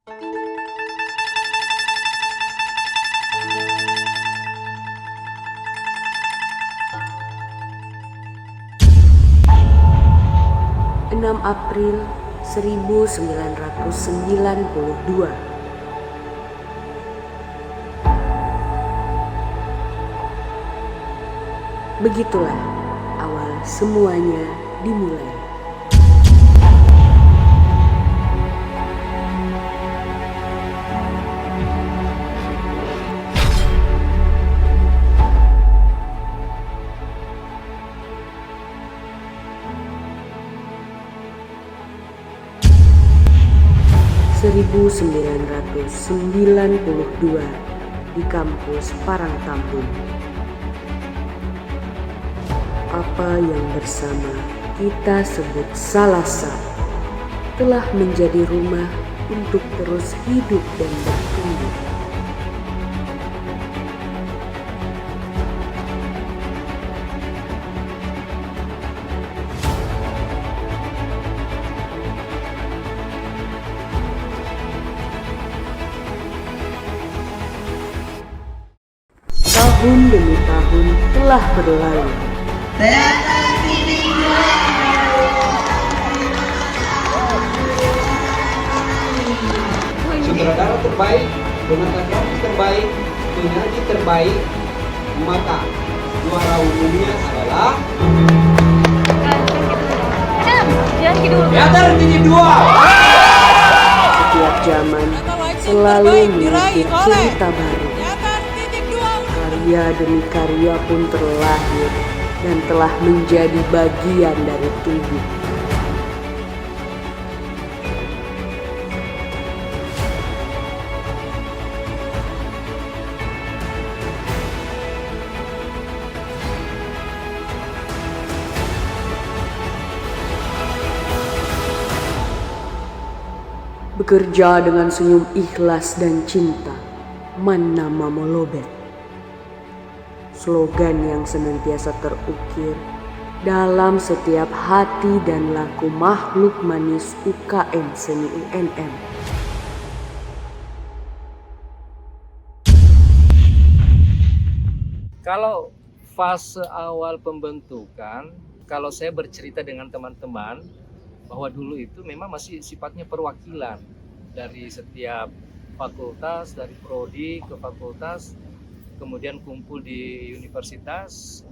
6 April 1992. Begitulah awal semuanya dimulai. (1992) di kampus Parangtambung. Apa yang bersama kita sebut Salasa telah menjadi rumah untuk terus hidup dan bertumbuh. Tahun demi tahun telah berlalu. Sutradara terbaik, pemateri terbaik, penyanyi terbaik, maka juara umumnya adalah Teater Titik 2. Setiap zaman selalu memiliki cerita baru. Karya demi karya pun terlahir dan telah menjadi bagian dari tubuh. Bekerja dengan senyum ikhlas dan cinta, Manna Mamolobet. Slogan yang senantiasa terukir dalam setiap hati dan laku makhluk manis UKM Seni UNM. Kalau fase awal pembentukan, kalau saya bercerita dengan teman-teman, bahwa dulu itu memang masih sifatnya perwakilan dari setiap fakultas, dari prodi ke fakultas, kemudian kumpul di universitas,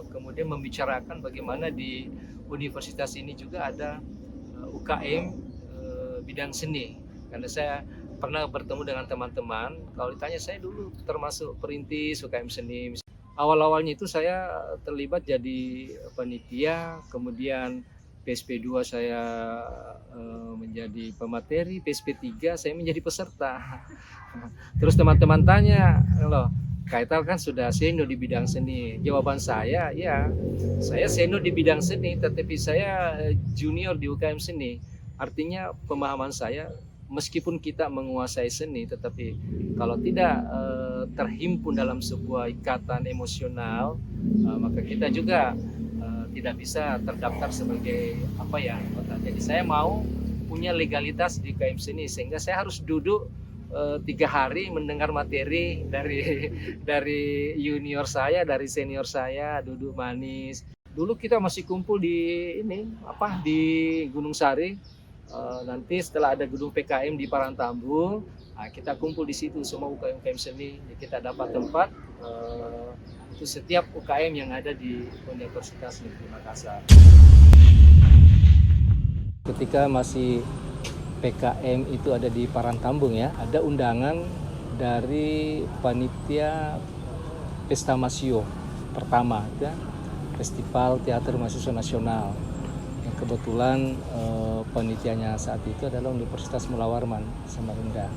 kemudian membicarakan bagaimana di universitas ini juga ada UKM bidang seni. Karena saya pernah bertemu dengan teman-teman, kalau ditanya saya dulu termasuk perintis UKM seni. Awal-awalnya itu saya terlibat jadi panitia, kemudian PSP 2 saya menjadi pemateri, PSP 3 saya menjadi peserta. Terus teman-teman tanya, loh, Kaital kan sudah senior di bidang seni. Jawaban saya, ya, saya senior di bidang seni, tetapi saya junior di UKM seni. Artinya pemahaman saya, meskipun kita menguasai seni, tetapi kalau tidak terhimpun dalam sebuah ikatan emosional, maka kita juga tidak bisa terdaftar sebagai anggota. Jadi saya mau punya legalitas di UKM seni, sehingga saya harus duduk 3 hari mendengar materi dari junior saya, dari senior saya, duduk manis. Dulu kita masih kumpul di di Gunung Sari. Nanti setelah ada gedung PKM di Parangtambung, kita kumpul di situ semua UKM seni. Kita dapat tempat untuk setiap UKM yang ada di Universitas Negeri Makassar. Ketika masih PKM itu ada di Parangtambung, ya, ada undangan dari panitia Pesta Masio pertama, ya, Festival Teater Mahasiswa Nasional. Yang kebetulan panitianya saat itu adalah Universitas Mula Warman Samarinda.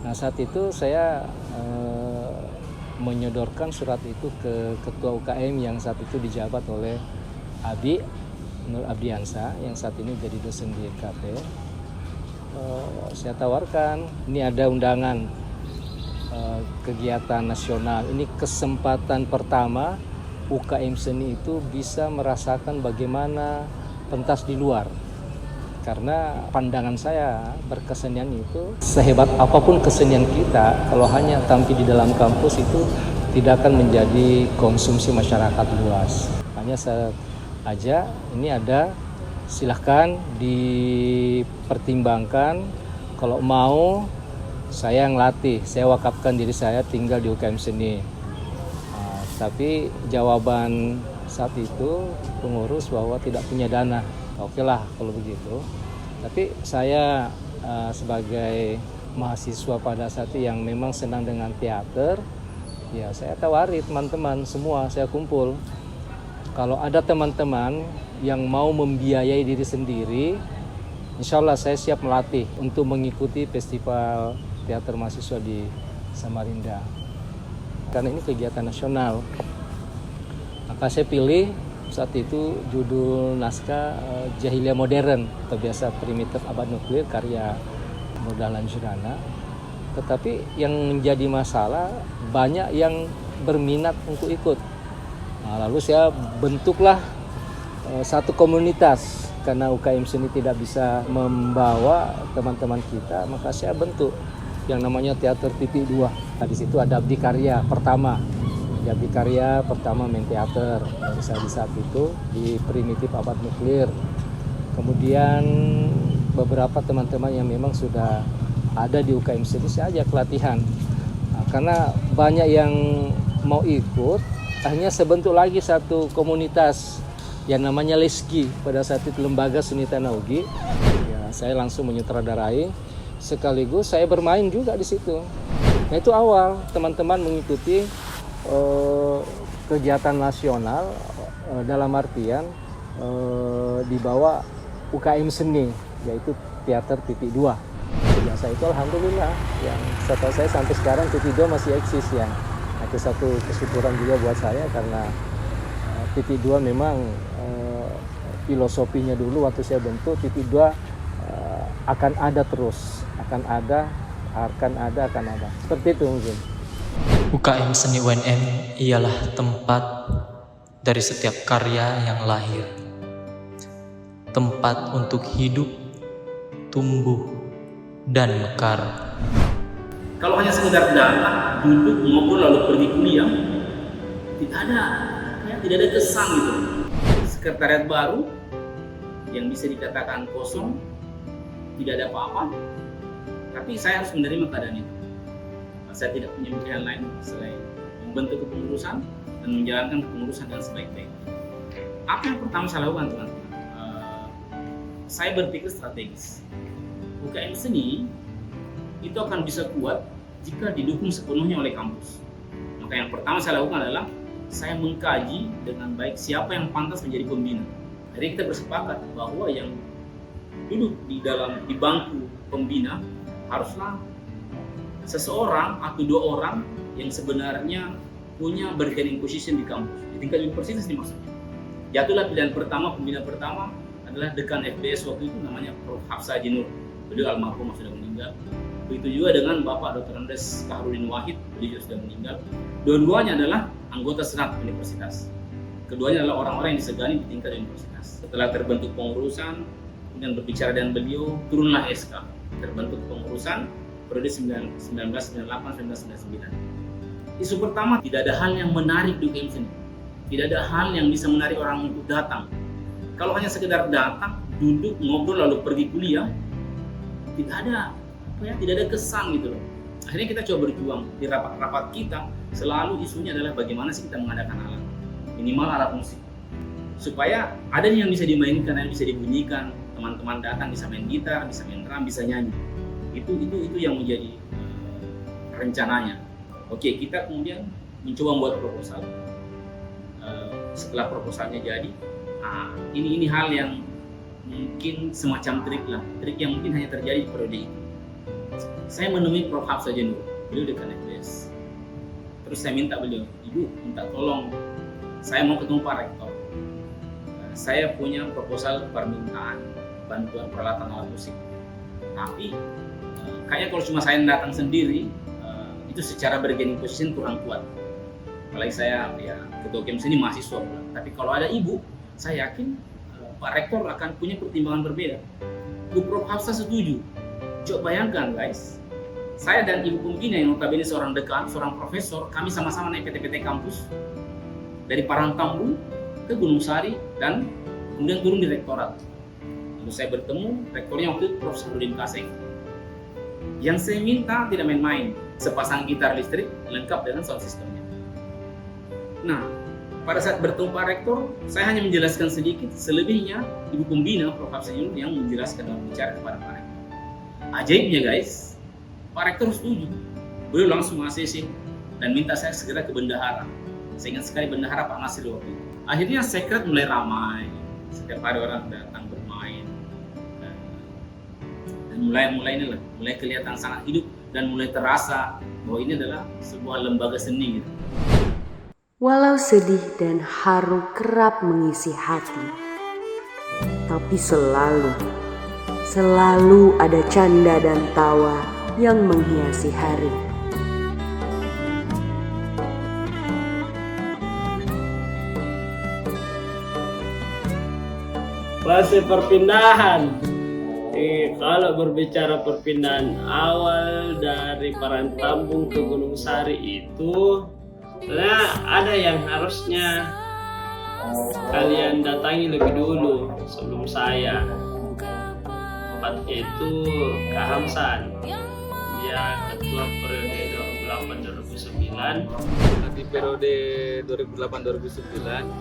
Nah, saat itu saya menyodorkan surat itu ke Ketua UKM yang saat itu dijabat oleh Abi Nur Abdiansa yang saat ini jadi dosen di FKP. Saya tawarkan, ini ada undangan kegiatan nasional. Ini kesempatan pertama UKM seni itu bisa merasakan bagaimana pentas di luar. Karena pandangan saya berkesenian itu sehebat apapun kesenian kita, kalau hanya tampil di dalam kampus itu tidak akan menjadi konsumsi masyarakat luas. Hanya saja ini ada, silahkan dipertimbangkan. Kalau mau, saya yang latih, saya wakafkan diri saya tinggal di UKM Seni. Tapi jawaban saat itu pengurus bahwa tidak punya dana. Oke lah kalau begitu. Tapi saya sebagai mahasiswa pada saat itu yang memang senang dengan teater, ya saya tawari teman-teman semua, saya kumpul. Kalau ada teman-teman yang mau membiayai diri sendiri, insya Allah saya siap melatih untuk mengikuti festival teater mahasiswa di Samarinda. Karena ini kegiatan nasional. Maka saya pilih saat itu judul naskah Jahiliyah Modern atau biasa Primitif Abad Nuklir karya Nur Dahlan Jurana. Tetapi yang menjadi masalah banyak yang berminat untuk ikut. Nah, lalu saya bentuklah satu komunitas karena UKM Seni tidak bisa membawa teman-teman kita, maka saya bentuk yang namanya Teater Titik 2. Nah, di situ ada abdi karya pertama. Di abdi karya pertama main teater saya di saat itu di Primitif Abad Nuklir. Kemudian beberapa teman-teman yang memang sudah ada di UKM Seni saya ajak latihan. Nah, karena banyak yang mau ikut, akhirnya saya bentuk lagi satu komunitas yang namanya LESGI, pada saat itu Lembaga Seni Tanah Ugi. Ya, saya langsung menyutradarai, sekaligus saya bermain juga di situ. Nah, itu awal teman-teman mengikuti kegiatan nasional dalam artian di bawah UKM Seni, yaitu Teater Titik 2. Biasa itu alhamdulillah yang setahu saya sampai sekarang Titik 2 masih eksis ya. Itu satu kesyukuran juga buat saya karena Titik 2 memang filosofinya dulu waktu saya bentuk Titik 2 akan ada terus, akan ada. Seperti itu mungkin. UKM Seni UNM ialah tempat dari setiap karya yang lahir. Tempat untuk hidup, tumbuh, dan mekar. Kalau hanya sekedar datang, duduk, ngobrol, lalu pergi kuliah, tidak ada kesan gitu. Sekretariat baru yang bisa dikatakan kosong, tidak ada apa-apa, tapi saya harus menerima keadaan itu. Saya tidak punya pilihan lain selain membentuk kepengurusan dan menjalankan kepengurusan dengan sebaik-baiknya. Apa yang pertama saya lakukan, teman-teman? Saya berpikir strategis. UKM Seni itu akan bisa kuat jika didukung sepenuhnya oleh kampus. Maka yang pertama saya lakukan adalah saya mengkaji dengan baik siapa yang pantas menjadi pembina. Jadi kita bersepakat bahwa yang duduk di bangku pembina haruslah seseorang atau dua orang yang sebenarnya punya bargaining position di kampus, di tingkat universitas nih maksudnya. Jatuhlah pilihan pertama, pembina pertama adalah dekan FBS waktu itu namanya Prof. Hafsa Jinur. Beliau almarhum sudah meninggal. Begitu juga dengan Bapak Dr. Andes Kaharudin Wahid, beliau sudah meninggal. Dua-duanya adalah anggota senat universitas. Keduanya adalah orang-orang yang disegani di tingkat universitas. Setelah terbentuk pengurusan, kemudian berbicara dengan beliau, turunlah SK. Terbentuk pengurusan periode 1998-1999. Isu pertama, tidak ada hal yang menarik di UKM Seni. Tidak ada hal yang bisa menarik orang untuk datang. Kalau hanya sekedar datang, duduk, ngobrol, lalu pergi kuliah, tidak ada kesan gitu loh. Akhirnya kita coba berjuang di rapat-rapat kita, selalu isunya adalah bagaimana sih kita mengadakan alat, minimal alat musik, supaya ada yang bisa dimainkan, yang bisa dibunyikan, teman-teman datang bisa main gitar, bisa main drum, bisa nyanyi. Itu yang menjadi rencananya. Oke, kita kemudian mencoba membuat proposal. Setelah proposalnya jadi, ini hal yang mungkin semacam trik yang mungkin hanya terjadi di periode itu. Saya menemui Prof. Hafsa Jinur, beliau dekan FBS. Terus saya minta beliau, Ibu, minta tolong, saya mau ketemu Pak Rektor. Saya punya proposal permintaan bantuan peralatan alat musik. Tapi kayaknya kalau cuma saya datang sendiri, itu secara bargaining position kurang kuat. Apalagi saya ketua UKM Seni mahasiswa. Tapi kalau ada Ibu, saya yakin Pak Rektor akan punya pertimbangan berbeda. Bu Prof Hafsah setuju. Coba bayangkan guys, saya dan Ibu Pembina yang notabene seorang dekan, seorang profesor, kami sama-sama naik PT-PT kampus dari Parangtambu ke Gunung Sari dan kemudian turun di rektorat. Lalu saya bertemu rektornya waktu itu Prof Sahrudin Kaseng. Yang saya minta tidak main-main, sepasang gitar listrik lengkap dengan sound systemnya. Nah, pada saat bertemu Pak Rektor, saya hanya menjelaskan sedikit, selebihnya Ibu Pembina Prof Hafsah yang menjelaskan dan bicara kepada Pak Rektor. Ajaibnya guys, Pak Rektor setuju. Beliau langsung ACC dan minta saya segera ke bendahara. Saya ingat sekali bendahara Pak Nasir waktu itu. Akhirnya sekret mulai ramai, setiap hari orang datang bermain, dan mulai kelihatan sangat hidup dan mulai terasa bahwa ini adalah sebuah lembaga seni gitu. Walau sedih dan haru kerap mengisi hati, tapi selalu ada canda dan tawa yang menghiasi hari. Fase perpindahan. Kalau berbicara perpindahan awal dari Parangtambung ke Gunung Sari itu, ada yang harusnya kalian datangi lebih dulu sebelum saya. Tempatnya itu Kak Hamsan, dia ketua periode 2008-2009. Di periode 2008-2009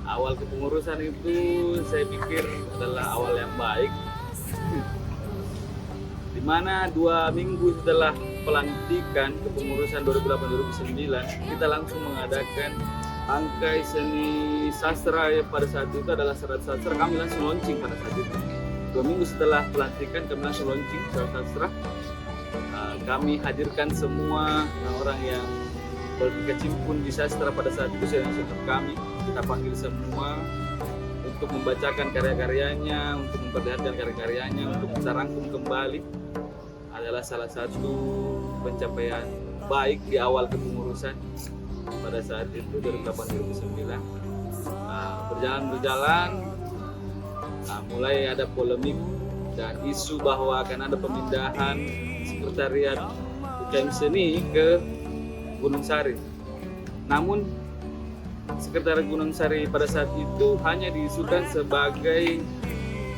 awal kepengurusan itu saya pikir adalah awal yang baik, di mana 2 minggu setelah pelantikan kepengurusan 2008-2009 kita langsung mengadakan Angkai Seni Sastra. Pada saat itu adalah Serat Sastra, kami langsung launching pada saat itu. 2 minggu setelah pelantikan kami langsung launching Serat Sastra. Kami hadirkan semua orang yang berkecimpung di sastra pada saat itu, senior kami. Kita panggil semua untuk membacakan karya-karyanya, untuk memperlihatkan karya-karyanya, untuk kita rangkum kembali. Adalah salah satu pencapaian baik di awal kepengurusan pada saat itu 2008-2009. Berjalan, mulai ada polemik dan isu bahwa akan ada pemindahan sekretariat UKM Seni ke Gunung Sari. Namun sekretariat Gunung Sari pada saat itu hanya diisukan sebagai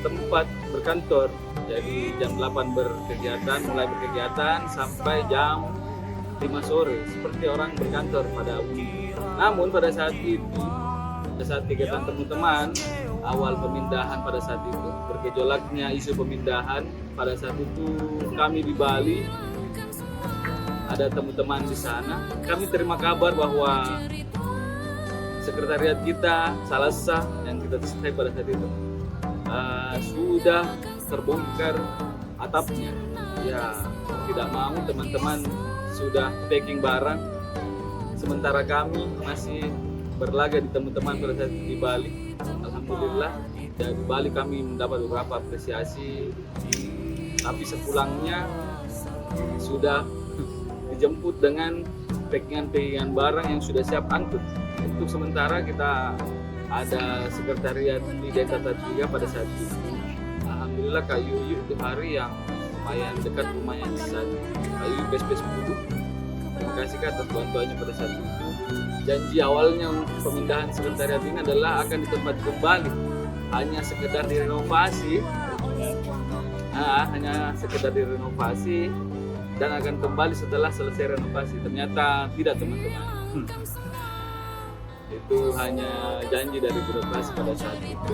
tempat berkantor. Jadi jam 8 mulai berkegiatan sampai jam 5 sore seperti orang berkantor pada umumnya. Namun pada saat kegiatan teman-teman awal pemindahan pada saat itu, bergejolaknya isu pemindahan pada saat itu, kami di Bali ada teman-teman di sana. Kami terima kabar bahwa sekretariat kita Salasa yang kita selesai pada saat itu sudah terbongkar atapnya. Ya, tidak mau, teman-teman sudah packing barang, sementara kami masih berlaga di teman-teman pada saat di Bali. Alhamdulillah dari Bali kami mendapat beberapa apresiasi, tapi sepulangnya sudah dijemput dengan packingan barang yang sudah siap angkut. Untuk sementara kita ada sekretariat di Desa Tatiga pada saat itu. Alhamdulillah Kak Yuyu itu hari yang lumayan dekat rumahnya di saat Kak Yuyu bes-bes dulu. Terima kasih Kak atas bantuannya pada saat itu. Janji awalnya untuk pemindahan sekretariat ini adalah akan ditempati kembali, hanya sekedar direnovasi, dan akan kembali setelah selesai renovasi. Ternyata tidak, teman-teman. Itu hanya janji dari birokrasi pada saat itu.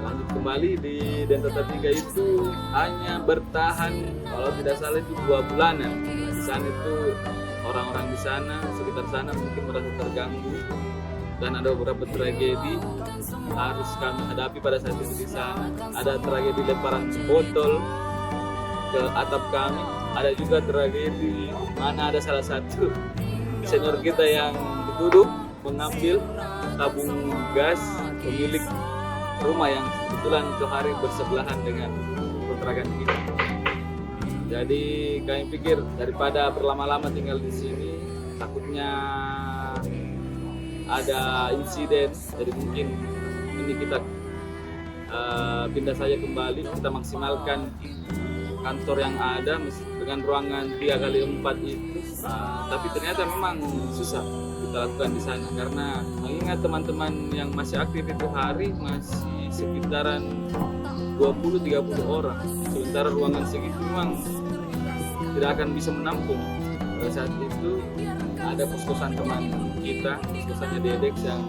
Lanjut kembali di Dentata 3 itu hanya bertahan kalau tidak salah itu 2 bulanan. Di sana itu orang-orang di sana, sekitar sana mungkin merasa terganggu dan ada beberapa tragedi harus kami hadapi pada saat itu di sana. Ada tragedi lemparan botol ke atap kami, ada juga tragedi mana ada salah satu senior kita yang dituduh mengambil tabung gas pemilik rumah yang kebetulan itu hari bersebelahan dengan kontrakan kita. Jadi kami pikir daripada berlama-lama tinggal di sini, takutnya ada insiden, jadi mungkin ini kita pindah saja kembali, kita maksimalkan kantor yang ada dengan ruangan 3x4 itu. Tapi ternyata memang susah kita lakukan di sana karena mengingat teman-teman yang masih aktif itu hari masih sekitaran 20-30 orang, sementara ruangan segitu memang tidak akan bisa menampung. Pada saat itu ada kos-kosan teman kita, kos-kosannya Dedex yang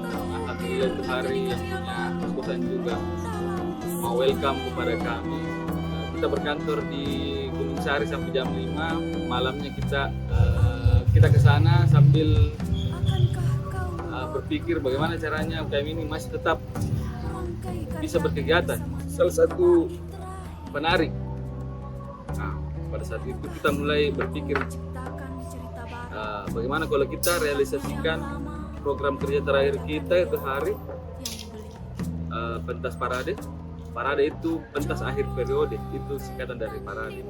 alhamdulillah itu hari yang punya kos-kosan juga mau welcome kepada kami. Kita berkantor di Gunung Sari sampai jam 5, malamnya kita ke sana sambil berpikir bagaimana caranya UKM ini masih tetap bisa berkegiatan. Salah satu penarik. Nah, pada saat itu kita mulai berpikir bagaimana kalau kita realisasikan program kerja terakhir kita itu hari pentas parade. Parade itu pentas akhir periode, itu singkatan dari parade.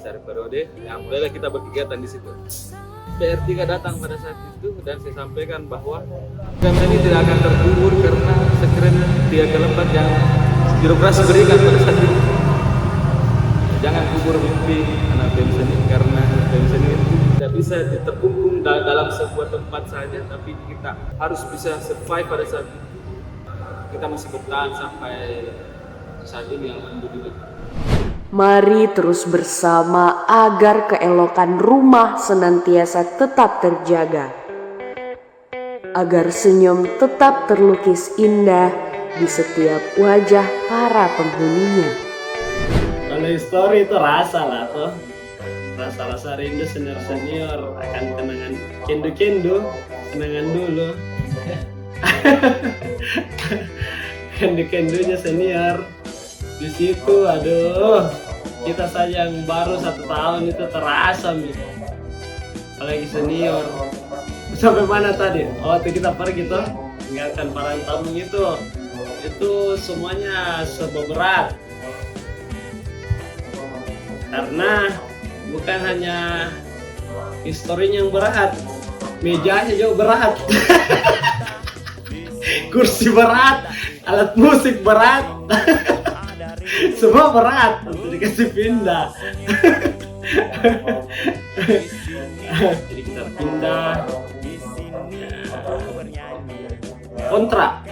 Dari periode, ya mulailah kita berkegiatan di situ. PR3 datang pada saat itu dan saya sampaikan bahwa kami ini tidak akan terkubur karena sekeren 3x4 yang birokrasi berikan pada saat itu. Jangan kubur mimpi anak BEM Seni karena BEM Seni itu tidak bisa terkungkung dalam sebuah tempat saja, tapi kita harus bisa survive pada saat itu. Kita masih bertahan sampai saat ini alhamdulillah. Mari terus bersama agar keelokan rumah senantiasa tetap terjaga. Agar senyum tetap terlukis indah di setiap wajah para penghuninya. Kalau histori itu rasa lah tuh. Rasa-rasa rindu senior-senior akan kenangan kendu-kendu, kenangan dulu. Kendu-kendunya senior di situ, aduh, kita saja yang baru 1 tahun itu terasa nih, apalagi senior. Sampai mana tadi? Oh, waktu kita pergi tuh meninggalkan para tamu itu semuanya serba berat karena bukan hanya historinya yang berat, mejanya juga berat. Kursi berat, alat musik berat, semua berat untuk dikasih pindah. Jadi kita pindah kontrak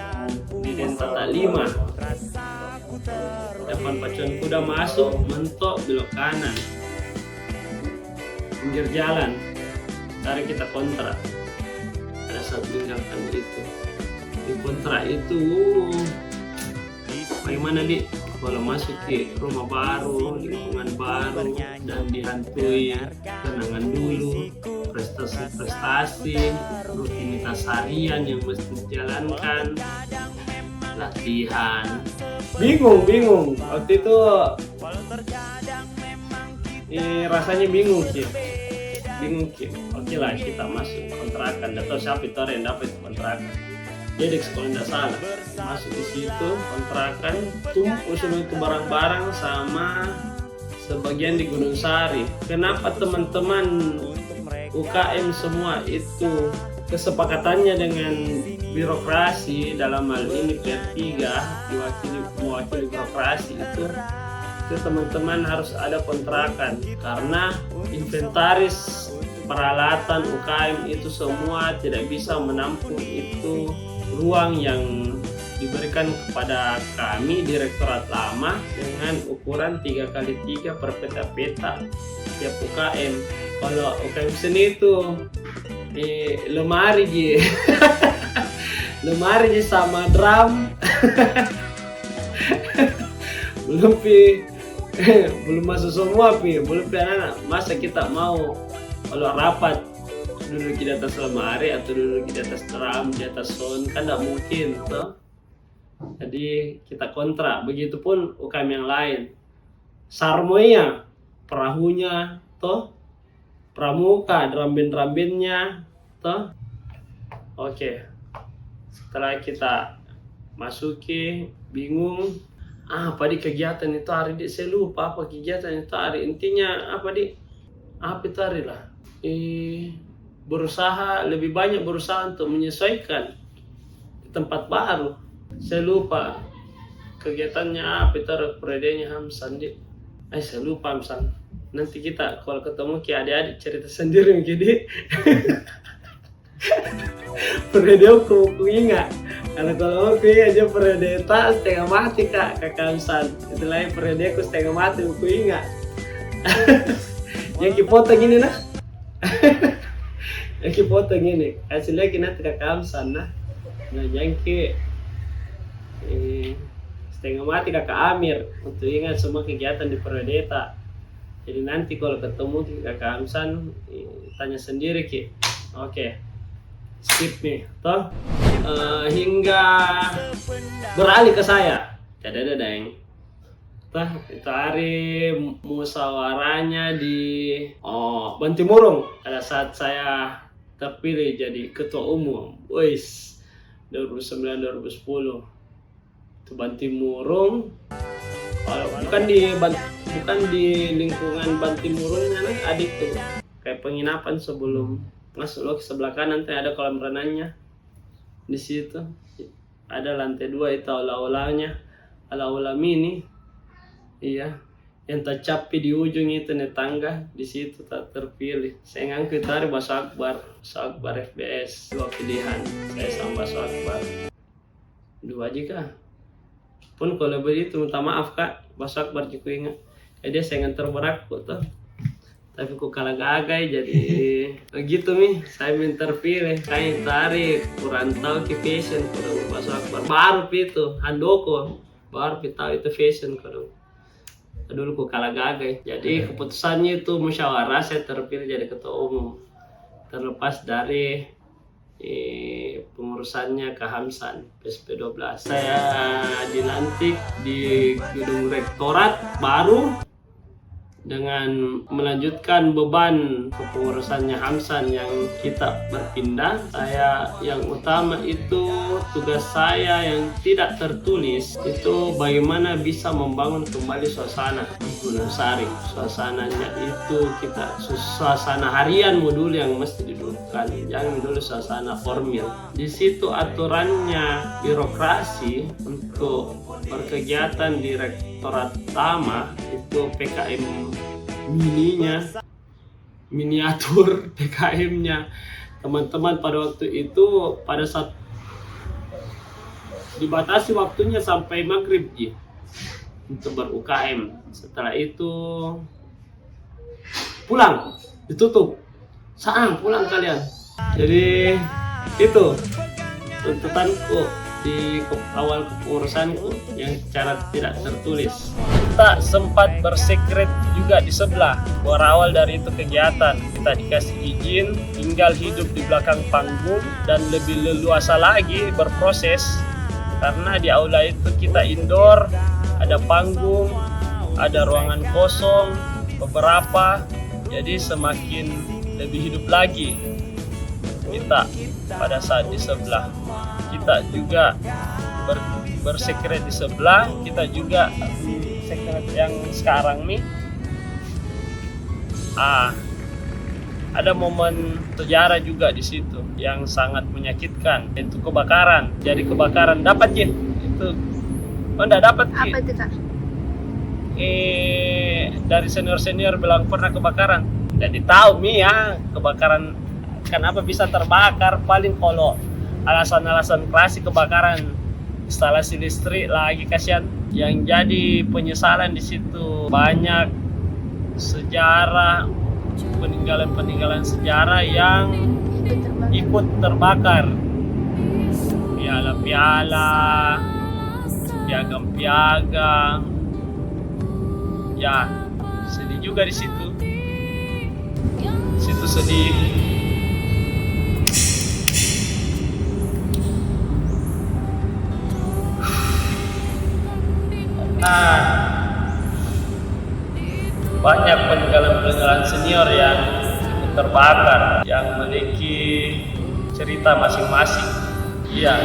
di Dentata 5, depan pacuan kuda masuk, mentok belok kanan, pinggir jalan. Tarik kita kontrak. Pada saat meninggalkan itu di kontrak itu bagaimana di kalau masuk ke rumah baru, lingkungan baru dan dihantui kenangan dulu, prestasi-prestasi, rutinitas harian yang mesti dijalankan, latihan. Bingung waktu itu rasanya bingung Ki. Oke lah, kita masuk kontrakan, atau siapa itu yang dapat kontrakan. Jadi kalau tidak salah masuk di situ kontrakan, tumpuk semua itu barang-barang sama sebagian di Gunung Sari. Kenapa teman-teman UKM semua itu kesepakatannya dengan birokrasi, dalam hal ini PR3 mewakili birokrasi itu teman-teman harus ada kontrakan karena inventaris peralatan UKM itu semua tidak bisa menampung itu ruang yang diberikan kepada kami Direktorat Lama dengan ukuran 3x3 per peta-peta tiap UKM. Kalau UKM seni itu lemari lemari sama drum belum masuk semua belum anak-anak. Masa kita mau kalau rapat duduk di atas lemari atau duduk di atas drum, di atas sound, kan tidak mungkin toh. Jadi kita kontrak. Begitupun UKM yang lain, sarmonya, perahunya toh, pramuka, drum band-nya toh. Oke, setelah kita masuki, bingung apa di kegiatan itu hari saya lupa apa kegiatan itu hari, intinya apa itu hari lah. lebih banyak berusaha untuk menyesuaikan di tempat baru. Saya lupa kegiatannya apa, taruh periodenya Hamsan di. Saya lupa Hamsan. Nanti kita kalau ketemu ke adik-adik cerita sendiri jadi. Periode aku ingat. Kalau aku ingat aja periode tak setengah mati kakak Hamsan. Itu lain periode aku setengah mati aku ingat. Yang foto gini nah. Yang foto gini. Kasih lagi nanti kakak Hamsan nah. Nah jangki setengah mati kakak Amir untuk ingat semua kegiatan di Perdeta. Jadi nanti kalau ketemu kakak Hamsan tanya sendiri ki. Oke. Skip nih toh. Hingga beralih ke saya. Dadadadeng. Toh itu hari musyawarahnya di Bantimurung pada saat saya terpilih jadi ketua umum. 2009-2010 itu Bantimurung. Bukan di lingkungan Bantimurungnya nih, adik tuh kayak penginapan sebelum masuk loh, sebelah kanan tuh ada kolam renangnya. Di situ ada lantai 2 itu aula-aulanya, aula mini. Iya, yang tercapai di ujung itu nih tangga, di situ tak terpilih. Saya ngangkut hari Baso Akbar FBS, 2 pilihan. Saya sama Baso Akbar 2 aja kah? Pun kalau begitu minta maaf kak, Baso Akbar juga ingat. Dia saya nganter berakku tuh. Tapi kok kalah gagai jadi gitu nih, saya minta terpilih. Kayak tarik, kurang tahu ke fashion kalau Baso Akbar. Baru itu, Handoko, baru tahu itu fashion kalau. Dulu kok kalah gagai. Jadi keputusannya itu musyawarah, saya terpilih jadi ketua umum. Terlepas dari pengurusannya ke Hamsan PSP12. Saya dilantik di gedung rektorat baru dengan melanjutkan beban kepengurusannya Hamsan yang kita berpindah. Saya yang utama itu tugas saya yang tidak tertulis itu bagaimana bisa membangun kembali suasana di Gunung Sari. Suasananya itu suasana harian modul yang mesti didudukkan, jangan dulu suasana formal. Di situ aturannya birokrasi untuk berkegiatan di rektorat utama itu PKM miniatur PKM-nya teman-teman pada waktu itu pada saat dibatasi waktunya sampai maghrib untuk ber-UKM. Setelah itu pulang, ditutup. Pulang kalian. Jadi itu tuntutanku di awal kepengurusanku yang secara tidak tertulis. Kita sempat bersekret juga di sebelah. Berawal dari itu kegiatan, kita dikasih izin tinggal hidup di belakang panggung dan lebih leluasa lagi berproses. Karena di aula itu kita indoor, ada panggung, ada ruangan kosong, beberapa. Jadi semakin lebih hidup lagi kita pada saat di sebelah. Kita juga bersekret di sebelah, kita juga sekret yang sekarang nih. Ada momen sejarah juga di situ yang sangat menyakitkan, itu kebakaran. Jadi kebakaran dapat ya itu, enggak dapat. Apa itu kak? Dari senior bilang pernah kebakaran. Jadi tahu nih ya kebakaran kenapa bisa terbakar, paling kalau alasan-alasan klasik kebakaran instalasi listrik lagi kasihan. Yang jadi penyesalan di situ banyak sejarah peninggalan sejarah yang ikut terbakar, piala-piala, piagam-piagam. Ya sedih juga di situ. Situ sedih. Banyak peninggalan senior yang terbakar, yang memiliki cerita masing-masing. Iya,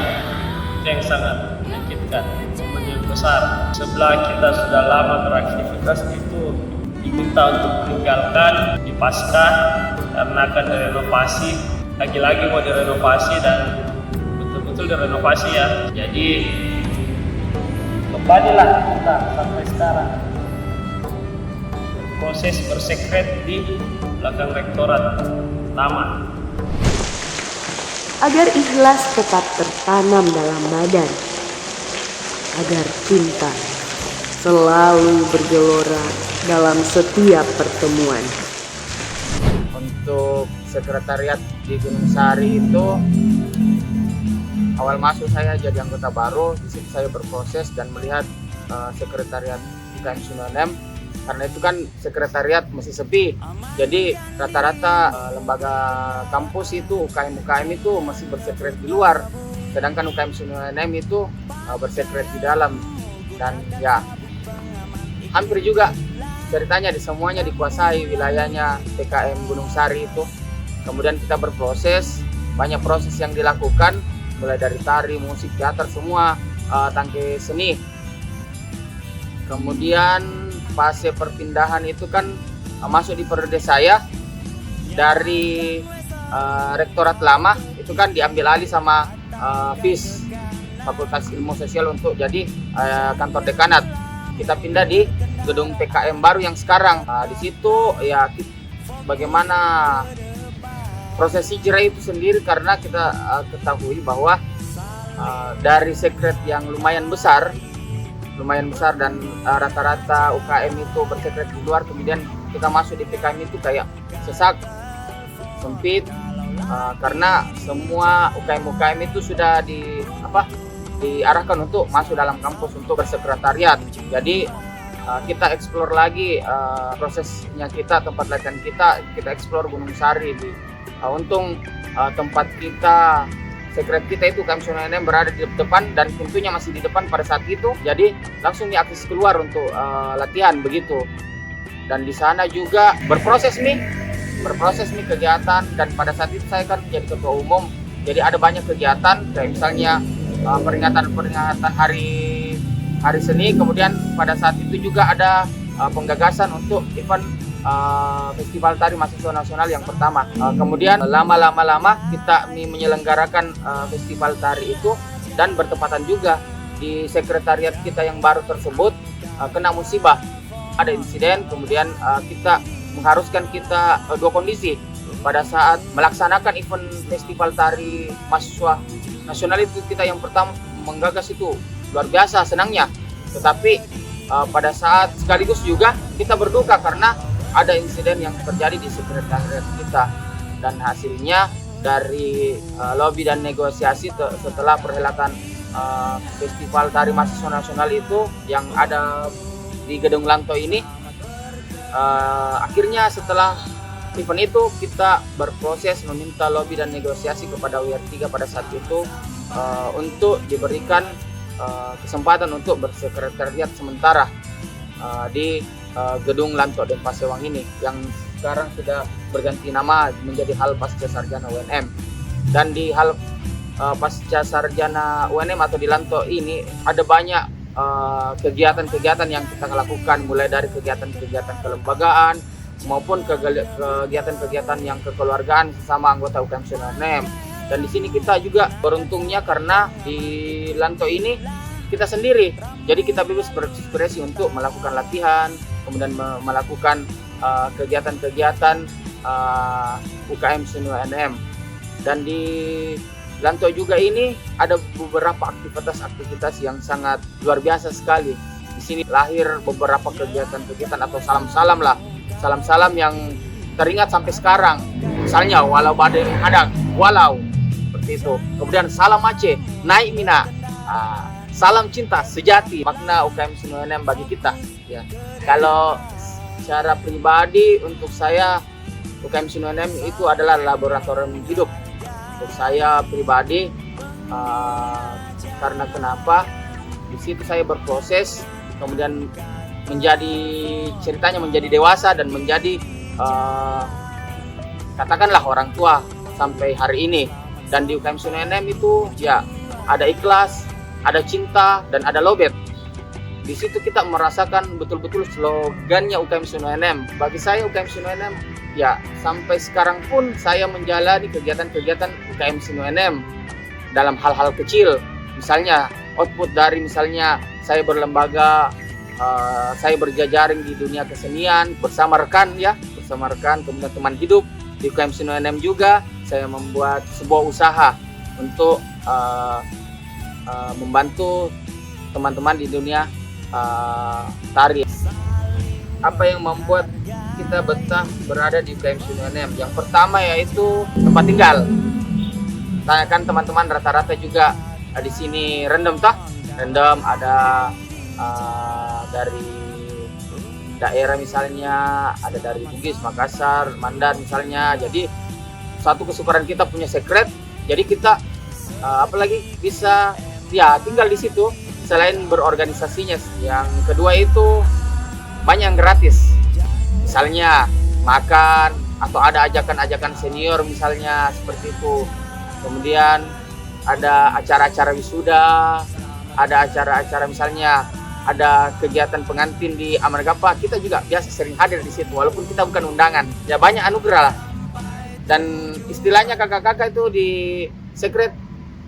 itu yang sangat menyakitkan, momen besar. Sebelah kita sudah lama beraktivitas itu diminta untuk meninggalkan di Paskah karena akan direnovasi, lagi-lagi mau direnovasi dan betul-betul direnovasi ya. Jadi kembalilah kita sampai sekarang proses bersekret di belakang rektorat taman. Agar ikhlas tetap tertanam dalam badan, agar cinta selalu bergelora dalam setiap pertemuan. Untuk sekretariat di Gunung Sari itu, awal masuk saya jadi anggota baru, di situ saya berproses dan melihat sekretariat UKM Sunoenem. Karena itu kan sekretariat masih sepi, jadi rata-rata lembaga kampus itu UKM itu masih bersekret di luar, sedangkan UKM Sunoenem itu bersekret di dalam. Dan ya hampir juga ceritanya semuanya dikuasai wilayahnya PKM Gunung Sari itu. Kemudian kita berproses, banyak proses yang dilakukan, mulai dari tari, musik, teater, semua tangke seni. Kemudian fase perpindahan itu kan masuk di periode saya dari rektorat lama itu kan diambil alih sama FIS, Fakultas Ilmu Sosial, untuk jadi kantor dekanat. Kita pindah di gedung PKM baru yang sekarang. Di situ ya bagaimana proses hijrah itu sendiri, karena kita ketahui bahwa dari sekret yang lumayan besar dan rata-rata UKM itu bersekret di luar, kemudian kita masuk di PKM itu kayak sesak, sempit, karena semua UKM itu sudah diarahkan untuk masuk dalam kampus untuk bersekretariat. Jadi kita eksplor lagi prosesnya kita, tempat latihan kita eksplor Gunung Sari. Untung tempat kita, sekret kita itu UKM Sunoenem berada di depan dan pintunya masih di depan pada saat itu, jadi langsung diakses keluar untuk latihan begitu. Dan di sana juga berproses nih kegiatan, dan pada saat itu saya kan jadi ketua umum, jadi ada banyak kegiatan kayak misalnya peringatan hari seni. Kemudian pada saat itu juga ada penggagasan untuk event Festival Tari Mahasiswa Nasional yang pertama. Kemudian lama kita menyelenggarakan festival tari itu, dan bertepatan juga di sekretariat kita yang baru tersebut kena musibah, ada insiden. Kemudian kita mengharuskan kita dua kondisi pada saat melaksanakan event Festival Tari Mahasiswa Nasional itu. Kita yang pertama menggagas itu luar biasa senangnya, tetapi pada saat sekaligus juga kita berduka karena ada insiden yang terjadi di sekretariat kita. Dan hasilnya dari lobby dan negosiasi setelah perhelatan Festival Tari Mahasiswa Nasional itu yang ada di Gedung Lanto ini, akhirnya setelah event itu kita berproses meminta lobby dan negosiasi kepada UR3 pada saat itu untuk diberikan kesempatan untuk bersekretariat sementara di Gedung Lanto Denpasar ini, yang sekarang sudah berganti nama menjadi Hal Pasca Sarjana UNM. Dan di Hal Pasca Sarjana UNM atau di Lanto ini ada banyak kegiatan-kegiatan yang kita lakukan, mulai dari kegiatan-kegiatan kelembagaan maupun kegiatan-kegiatan yang kekeluargaan sesama anggota UKM Sunoenem. Dan di sini kita juga beruntungnya karena di Lanto ini kita sendiri, jadi kita bebas berekspresi untuk melakukan latihan, kemudian melakukan kegiatan-kegiatan UKM Sunoenem. Dan di Lanto juga ini ada beberapa aktivitas yang sangat luar biasa sekali. Di sini lahir beberapa kegiatan-kegiatan atau salam-salam yang teringat sampai sekarang. Misalnya walau badai menghadang, walau seperti itu. Kemudian salam Aceh, naik Mina. Salam cinta sejati, makna UKM Sunoenem bagi kita. Ya. Kalau secara pribadi untuk saya UKM Sunoenem itu adalah laboratorium hidup. Untuk saya pribadi, karena kenapa? Di situ saya berproses, kemudian ceritanya menjadi dewasa dan menjadi katakanlah orang tua sampai hari ini. Dan di UKM Sunoenem itu ya ada ikhlas, ada cinta, dan ada lobet. Di situ kita merasakan betul-betul slogannya UKM Sunoenem. Bagi saya UKM Sunoenem Ya, sampai sekarang pun saya menjalani kegiatan-kegiatan UKM Seni UNM dalam hal-hal kecil. Misalnya output dari misalnya saya berlembaga, saya berjejaring di dunia kesenian bersama rekan, kemudian teman hidup di UKM Seni UNM juga. Saya membuat sebuah usaha untuk membantu teman-teman di dunia tari. Apa yang membuat kita betah berada di UKM Seni UNM? Yang pertama yaitu tempat tinggal. Tanyakan teman-teman rata-rata juga di sini rendem ada dari daerah misalnya, ada dari Bugis, Makassar, Mandar misalnya. Jadi satu kesukaran kita punya sekret. Jadi kita apalagi bisa tinggal di situ selain berorganisasinya. Yang kedua itu banyak yang gratis. Misalnya makan atau ada ajakan-ajakan senior misalnya seperti itu. Kemudian ada acara-acara wisuda, ada acara-acara misalnya ada kegiatan pengantin di Amargapa, kita juga biasa sering hadir di situ walaupun kita bukan undangan. Ya banyak anugerah lah. Dan istilahnya kakak-kakak itu di Secret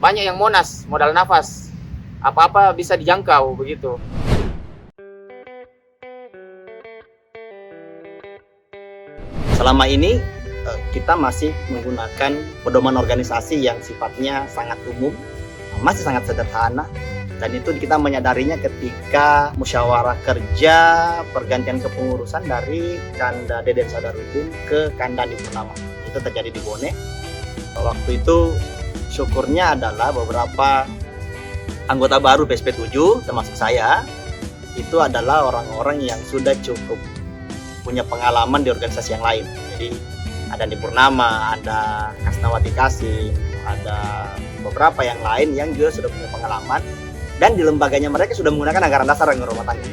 banyak yang monas, modal nafas. Apa-apa bisa dijangkau begitu. Selama ini kita masih menggunakan pedoman organisasi yang sifatnya sangat umum, masih sangat sederhana, dan itu kita menyadarinya ketika musyawarah kerja pergantian kepengurusan dari Kanda Deden Sadarudin ke Kanda Andi Purnama. Itu terjadi di Bone. Waktu itu syukurnya adalah beberapa anggota baru PSP 7 termasuk saya itu adalah orang-orang yang sudah cukup punya pengalaman di organisasi yang lain. Jadi ada Andi Purnama, ada Kasnawati Kasih, ada beberapa yang lain yang juga sudah punya pengalaman dan di lembaganya mereka sudah menggunakan anggaran dasar anggaran rumah tangga.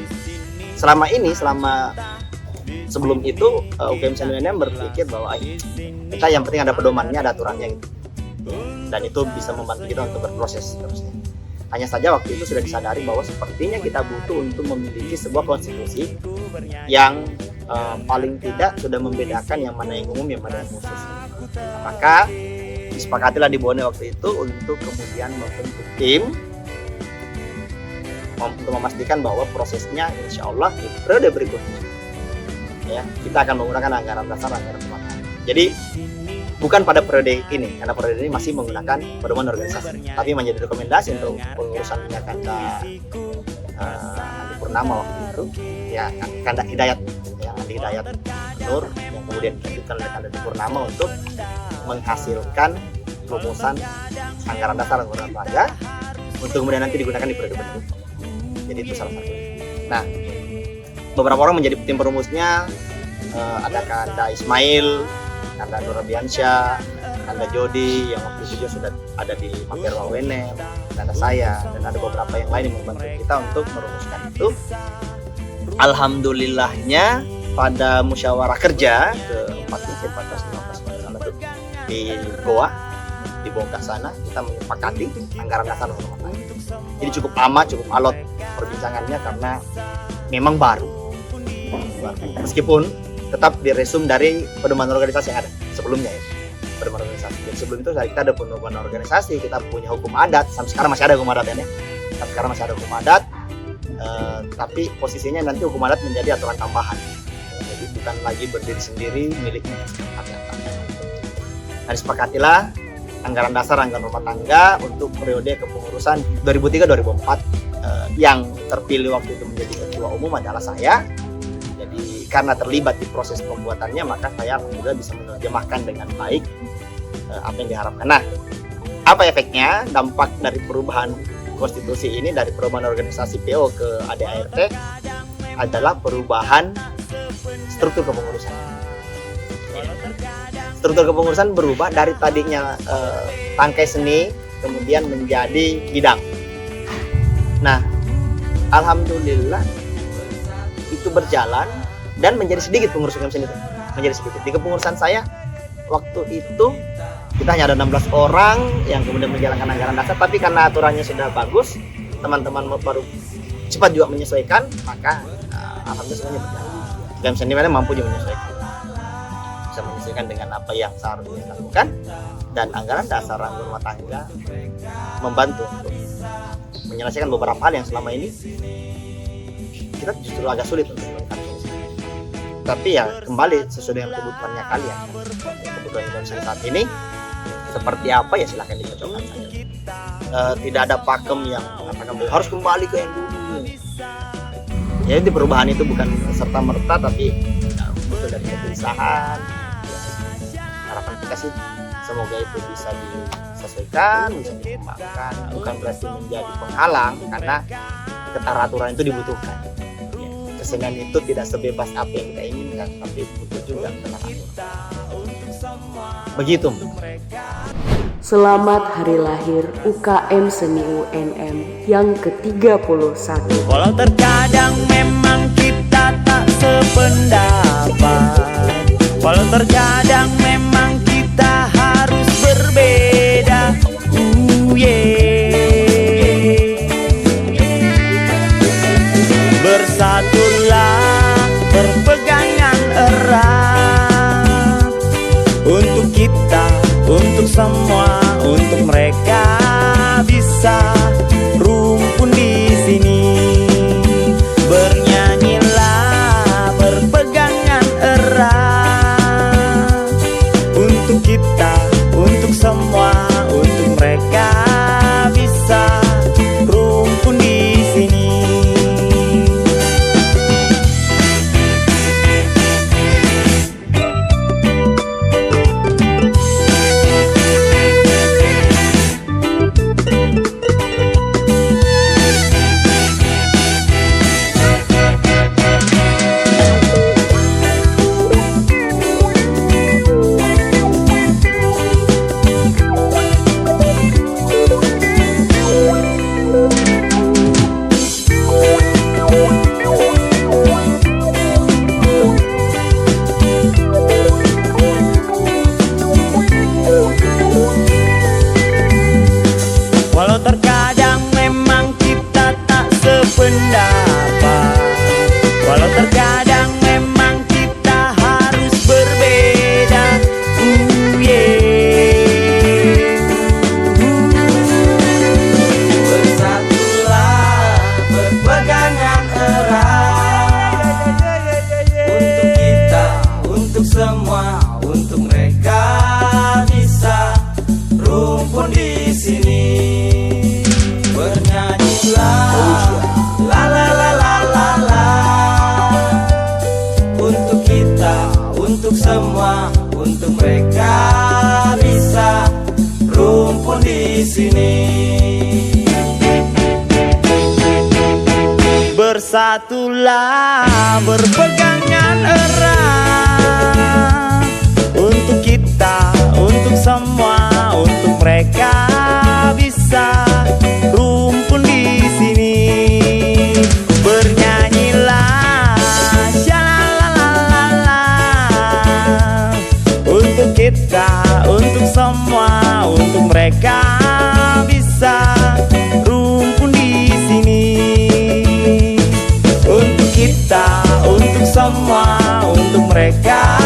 Sebelum itu UKM Seni UNM berpikir bahwa kita yang penting ada pedomannya, ada aturannya gitu. Dan itu bisa membantu kita untuk berproses terusnya. Hanya saja waktu itu sudah disadari bahwa sepertinya kita butuh untuk memiliki sebuah konstitusi yang paling tidak sudah membedakan yang mana yang umum, yang mana yang khusus. Maka disepakatilah di Bone waktu itu untuk kemudian membentuk tim untuk memastikan bahwa prosesnya insya Allah di periode berikutnya ya kita akan menggunakan anggaran dasar, anggaran rumah tangga. Jadi bukan pada periode ini, karena periode ini masih menggunakan pedoman organisasi, tapi menjadi rekomendasi untuk pengurusan Kanda Andi Purnama waktu itu ya Kanda Hidayat, yang Andi Hidayat Nur yang kemudian dilanjutkan oleh Kanda Andi Purnama untuk menghasilkan rumusan anggaran dasar anggaran rumah tangga untuk kemudian nanti digunakan di periode berikutnya. Jadi itu salah satu. Nah, beberapa orang menjadi tim perumusnya, ada Kanda Ismail, Kanda Nurabiansyah, Kanda Jody yang waktu itu juga sudah ada di Mampir Wawene, Kanda saya, dan ada beberapa yang lain yang membantu kita untuk merumuskan itu. Alhamdulillahnya pada musyawarah kerja ke 14 di Goa, di Bongkah sana, kita menyepakati anggaran dasar rumah tangga. Jadi cukup lama, cukup alot perbincangannya karena memang baru. Meskipun tetap diresum dari pedoman organisasi yang ada sebelumnya ya. Pedoman organisasi. Dan sebelum itu kita ada pedoman organisasi, kita punya hukum adat. Sampai sekarang masih ada hukum adat ya. Sampai sekarang masih ada hukum adat. Tapi posisinya nanti hukum adat menjadi aturan tambahan. Jadi bukan lagi berdiri sendiri miliknya. Nah, disepakatilah anggaran dasar anggaran rumah tangga untuk periode kepengurusan 2003-2004 yang terpilih waktu itu menjadi ketua umum adalah saya. Jadi karena terlibat di proses pembuatannya maka saya alhamdulillah bisa menerjemahkan dengan baik apa yang diharapkan. Nah, apa efeknya? Dampak dari perubahan konstitusi ini dari perubahan organisasi PO ke ADART adalah perubahan struktur kepengurusan. Struktur kepengurusan berubah dari tadinya tangkai seni kemudian menjadi bidang. Nah, alhamdulillah itu berjalan dan menjadi sedikit pengurus UKM Seni itu. Menjadi sedikit. Di kepengurusan saya waktu itu kita hanya ada 16 orang yang kemudian menjalankan anggaran dasar, tapi karena aturannya sudah bagus, teman-teman baru cepat juga menyesuaikan, maka alhamdulillah semuanya berjalan. UKM Seni mampu juga menyesuaikan. bisa menyesuaikan dengan apa yang seharusnya dilakukan, dan anggaran dasar rumah tangga membantu untuk menyelesaikan beberapa hal yang selama ini kita justru agak sulit untuk melakukan solusi. Tapi ya kembali sesuai dengan kebutuhannya kalian. Kebutuhan Indonesia saat ini seperti apa ya silahkan dicocokkan saja. Tidak ada pakem yang mengatakan harus kembali ke yang dulu. Ya itu perubahan itu bukan serta merta, tapi butuh dari kegelisahan. Harapan kita sih semoga itu bisa disesuaikan, bisa dikembangkan, bukan berarti menjadi penghalang karena keteraturan itu dibutuhkan. Kesenian itu tidak sebebas apa yang kita inginkan, tapi butuh juga keteraturan. Begitu. Selamat hari lahir UKM Seni UNM yang ke-31. Walau terkadang memang kita tak sependapat, walau terkadang memang kita harus berbeda. Bersatulah, berpegangan erat untuk kita, untuk semua, untuk mereka bisa rumpun di sini. Bernyanyilah, berpegangan erat untuk kita, untuk semua, untuk mereka bisa rumpun di sini. Walau terkadang memang kita tak sependapat, walau terkadang memang kita harus berbeda. Bersatulah, berpegangan erat untuk kita, untuk semua, untuk mereka bisa rumpun di sini. Bernyanyilah, la la la la la la, untuk kita, untuk semua, untuk mereka bisa rumpun di sini. Bersatulah, berpegangan erat untuk kita, untuk semua, untuk mereka bisa rumpun di sini. Bernyanyilah, syalalala, untuk kita, untuk semua, untuk mereka bisa rumpun di sini. Untuk kita, untuk semua, untuk mereka